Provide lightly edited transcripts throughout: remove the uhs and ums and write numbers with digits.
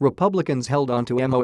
Republicans held on to Montana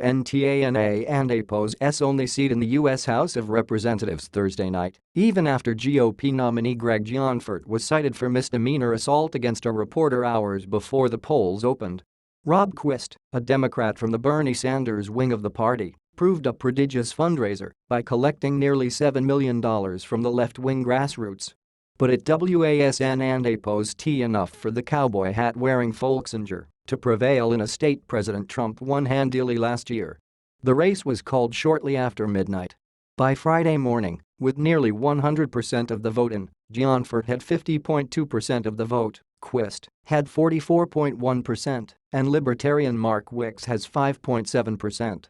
and APO's only seat in the U.S. House of Representatives Thursday night, even after GOP nominee Greg Gianforte was cited for misdemeanor assault against a reporter hours before the polls opened. Rob Quist, a Democrat from the Bernie Sanders wing of the party, proved a prodigious fundraiser by collecting nearly $7 million from the left-wing grassroots. But it wasn't APO's enough for the cowboy hat-wearing Folksinger to prevail in a state President Trump won handily last year. The race was called shortly after midnight. By Friday morning, with nearly 100% of the vote in, Gianforte had 50.2% of the vote, Quist had 44.1%, and Libertarian Mark Wicks has 5.7%.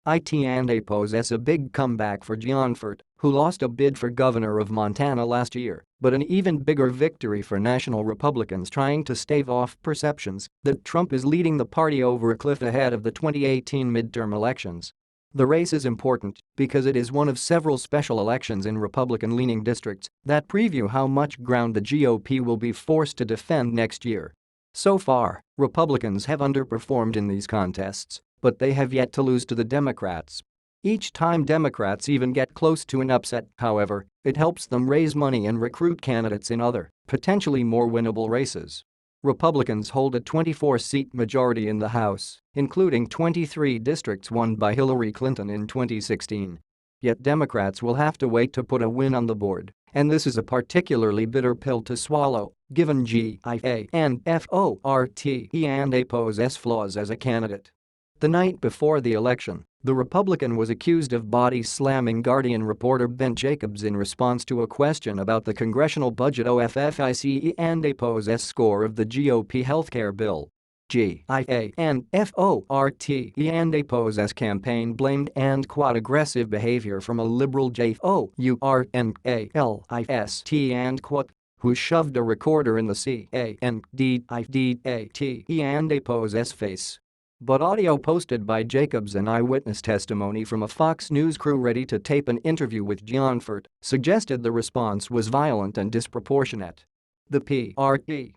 APO's a big comeback for Gianforte, who lost a bid for governor of Montana last year, but an even bigger victory for national Republicans trying to stave off perceptions that Trump is leading the party over a cliff ahead of the 2018 midterm elections. The race is important because it is one of several special elections in Republican-leaning districts that preview how much ground the GOP will be forced to defend next year. So far, Republicans have underperformed in these contests, but they have yet to lose to the Democrats. Each time Democrats even get close to an upset, however, it helps them raise money and recruit candidates in other, potentially more winnable races. Republicans hold a 24-seat majority in the House, including 23 districts won by Hillary Clinton in 2016. Yet Democrats will have to wait to put a win on the board, and this is a particularly bitter pill to swallow, given Gianforte and APO's flaws as a candidate. The night before the election, the Republican was accused of body-slamming Guardian reporter Ben Jacobs in response to a question about the congressional budget OFFICE and APO's score of the GOP healthcare bill. Gianforte and APO's campaign blamed aggressive behavior from a liberal journalist who shoved a recorder in the APO's face. But audio posted by Jacobs and eyewitness testimony from a Fox News crew ready to tape an interview with Gianforte suggested the response was violent and disproportionate. The PRESID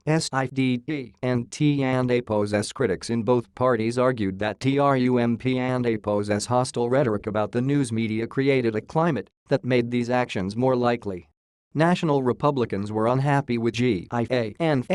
and APO's critics in both parties argued that Trump and APO's hostile rhetoric about the news media created a climate that made these actions more likely. National Republicans were unhappy with Gianforte and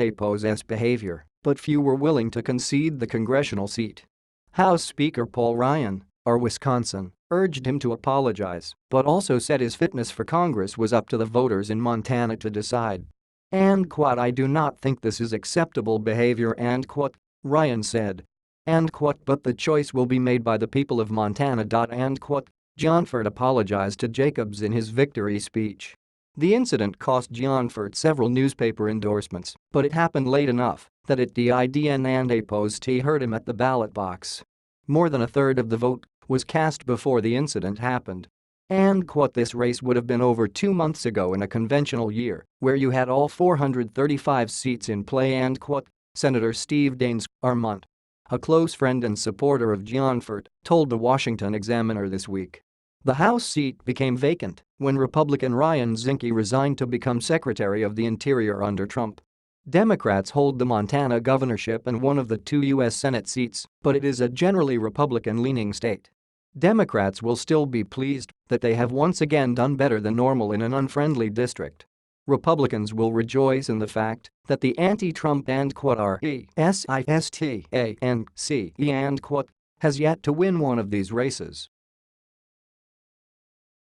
APO's behavior, but few were willing to concede the congressional seat. House Speaker Paul Ryan, of Wisconsin, urged him to apologize, but also said his fitness for Congress was up to the voters in Montana to decide. "I do not think this is acceptable behavior," Ryan said. "But the choice will be made by the people of Montana." Gianforte apologized to Jacobs in his victory speech. The incident cost Gianforte several newspaper endorsements, but it happened late enough that it didn't APO's hurt him at the ballot box. More than a third of the vote was cast before the incident happened. This race would have been over 2 months ago in a conventional year where you had all 435 seats in play. Senator Steve Daines, Vermont, a close friend and supporter of Gianforte, told the Washington Examiner this week. The House seat became vacant when Republican Ryan Zinke resigned to become Secretary of the Interior under Trump. Democrats hold the Montana governorship and one of the 2 U.S. Senate seats, but it is a generally Republican-leaning state. Democrats will still be pleased that they have once again done better than normal in an unfriendly district. Republicans will rejoice in the fact that the anti-Trump RESISTA has yet to win one of these races.